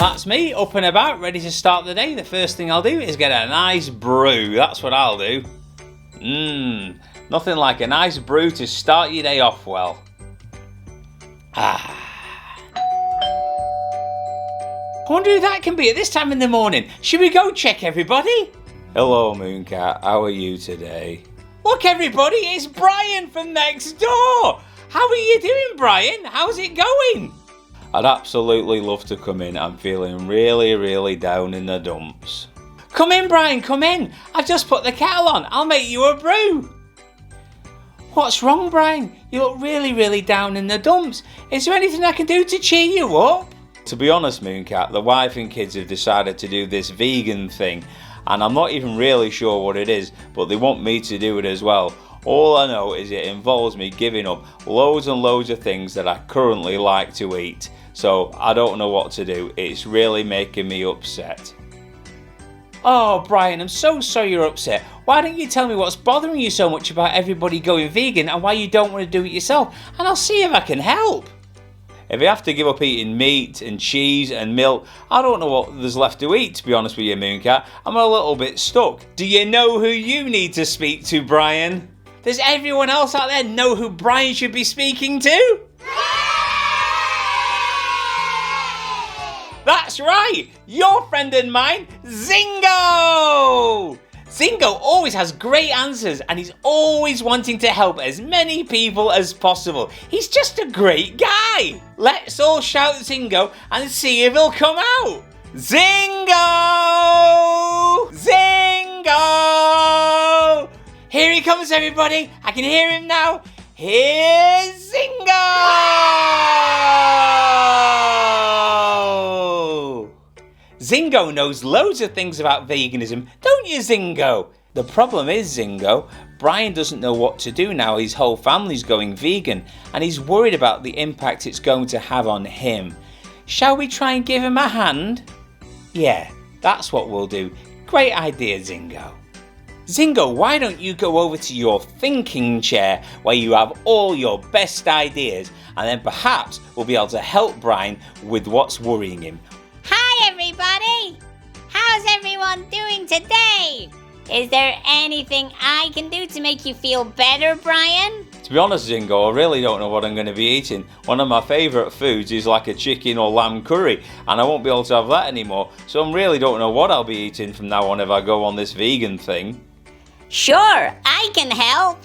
That's me, up and about, ready to start the day. The first thing I'll do is get a nice brew. That's what I'll do. Nothing like a nice brew to start your day off well. I wonder who that can be at this time in the morning. Should we go check, everybody? Hello, Mooncat. How are you today? Look, everybody, it's Brian from next door. How are you doing, Brian? How's it going? I'd absolutely love to come in. I'm feeling really down in the dumps. Come in, Brian, come in. I've just put the kettle on. I'll make you a brew. What's wrong, Brian? You look really down in the dumps. Is there anything I can do to cheer you up? To be honest, Mooncat, the wife and kids have decided to do this vegan thing, and I'm not even really sure what it is, but they want me to do it as well. All I know is it involves me giving up loads and loads of things that I currently like to eat. So I don't know what to do. It's really making me upset. Oh, Brian, I'm so sorry you're upset. Why don't you tell me what's bothering you so much about everybody going vegan and why you don't want to do it yourself? And I'll see if I can help. If I have to give up eating meat and cheese and milk, I don't know what there's left to eat, to be honest with you, Mooncat. I'm a little bit stuck. Do you know who you need to speak to, Brian? Does everyone else out there know who Brian should be speaking to? That's right, your friend and mine, Zingo! Zingo always has great answers and he's always wanting to help as many people as possible. He's just a great guy. Let's all shout Zingo and see if he'll come out. Zingo! Zingo! Here he comes, everybody. I can hear him now. Here's Zingo! Zingo knows loads of things about veganism, don't you, Zingo? The problem is, Zingo, Brian doesn't know what to do now his whole family's going vegan, and he's worried about the impact it's going to have on him. Shall we try and give him a hand? Yeah, that's what we'll do. Great idea, Zingo. Zingo, why don't you go over to your thinking chair where you have all your best ideas, and then perhaps we'll be able to help Brian with what's worrying him. Hi everybody! How's everyone doing today? Is there anything I can do to make you feel better, Brian? To be honest, Zingo, I really don't know what I'm going to be eating. One of my favourite foods is like a chicken or lamb curry, and I won't be able to have that anymore, so I really don't know what I'll be eating from now on if I go on this vegan thing. Sure, I can help.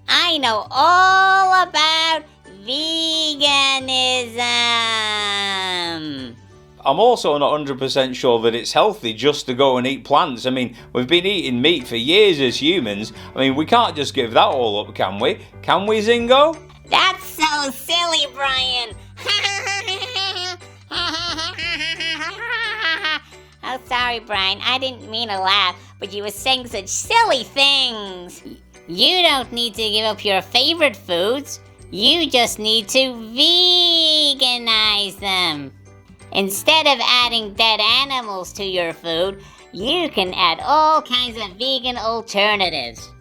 I know all about veganism. I'm also not 100% sure that it's healthy just to go and eat plants. I mean, we've been eating meat for years as humans. I mean, we can't just give that all up, can we? Can we, Zingo? That's so silly, Brian. Oh, sorry, Brian. I didn't mean to laugh, but you were saying such silly things. You don't need to give up your favorite foods. You just need to veganize them. Instead of adding dead animals to your food, you can add all kinds of vegan alternatives.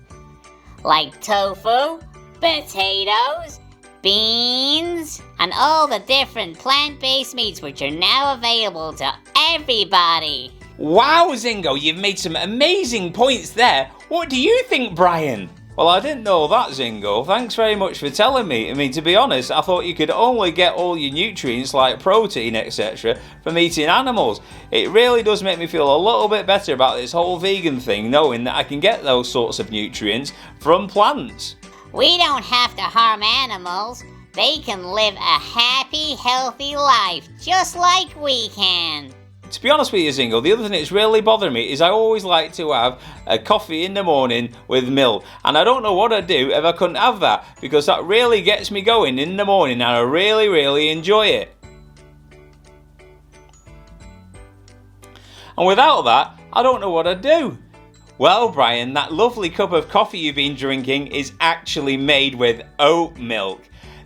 Like tofu, potatoes, beans, and all the different plant-based meats which are now available to everybody. Wow, Zingo, you've made some amazing points there. What do you think, Brian? Well, I didn't know that, Zingo. Thanks very much for telling me. I mean, to be honest, I thought you could only get all your nutrients like protein, etc. from eating animals. It really does make me feel a little bit better about this whole vegan thing, knowing that I can get those sorts of nutrients from plants. We don't have to harm animals. They can live a happy, healthy life, just like we can. To be honest with you, Zingo, the other thing that's really bothering me is I always like to have a coffee in the morning with milk. And I don't know what I'd do if I couldn't have that, because that really gets me going in the morning and I really enjoy it. And without that, I don't know what I'd do. Well, Brian, that lovely cup of coffee you've been drinking is actually made with oat milk.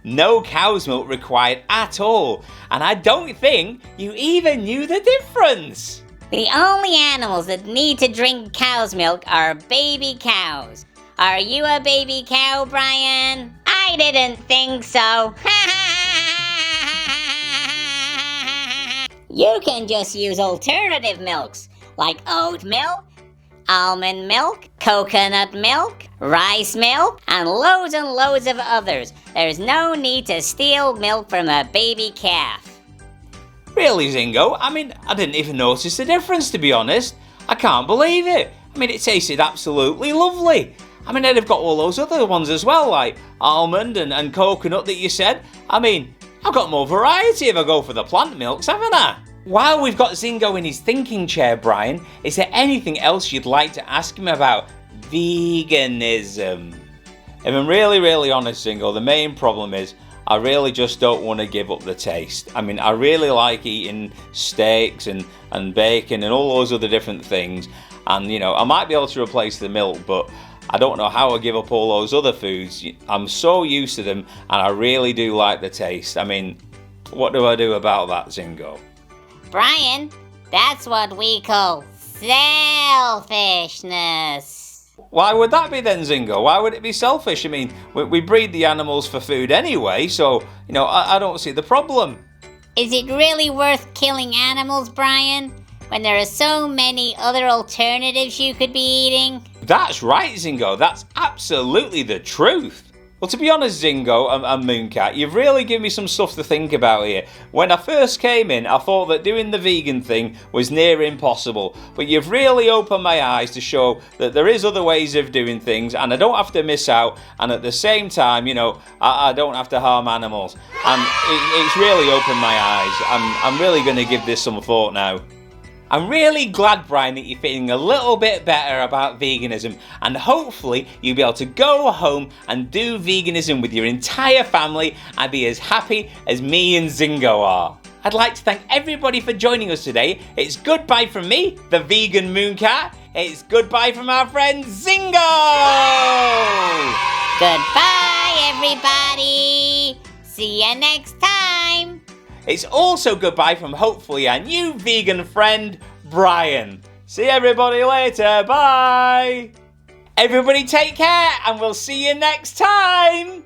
No cow's milk required at all, and I don't think you even knew the difference. The only animals that need to drink cow's milk are baby cows. Are you a baby cow, Brian? I didn't think so. You can just use alternative milks, like oat milk, almond milk, coconut milk, rice milk, and loads of others. There's no need to steal milk from a baby calf. Really, Zingo? I mean, I didn't even notice the difference, to be honest. I can't believe it. I mean, it tasted absolutely lovely. I mean, they've got all those other ones as well, like almond and coconut that you said. I mean, I've got more variety if I go for the plant milks, haven't I? While we've got Zingo in his thinking chair, Brian, is there anything else you'd like to ask him about veganism? If I'm really honest, Zingo, the main problem is I really just don't want to give up the taste. I mean, I really like eating steaks and bacon and all those other different things. And, you know, I might be able to replace the milk, but I don't know how I give up all those other foods. I'm so used to them, and I really do like the taste. I mean, what do I do about that, Zingo? Brian, that's what we call selfishness. Why would that be then, Zingo? Why would it be selfish? I mean, we breed the animals for food anyway, so, you know, I don't see the problem. Is it really worth killing animals, Brian, when there are so many other alternatives you could be eating? That's right, Zingo. That's absolutely the truth. Well, to be honest, Zingo and Mooncat, you've really given me some stuff to think about here. When I first came in, I thought that doing the vegan thing was near impossible, but you've really opened my eyes to show that there is other ways of doing things, and I don't have to miss out, and at the same time, you know, I don't have to harm animals. And it's really opened my eyes. I'm really going to give this some thought now. I'm really glad, Brian, that you're feeling a little bit better about veganism, and hopefully you'll be able to go home and do veganism with your entire family and be as happy as me and Zingo are. I'd like to thank everybody for joining us today. It's goodbye from me, the Vegan Mooncat. It's goodbye from our friend Zingo! Goodbye, everybody! See you next time! It's also goodbye from hopefully our new vegan friend, Brian. See everybody later, bye! Everybody take care and we'll see you next time!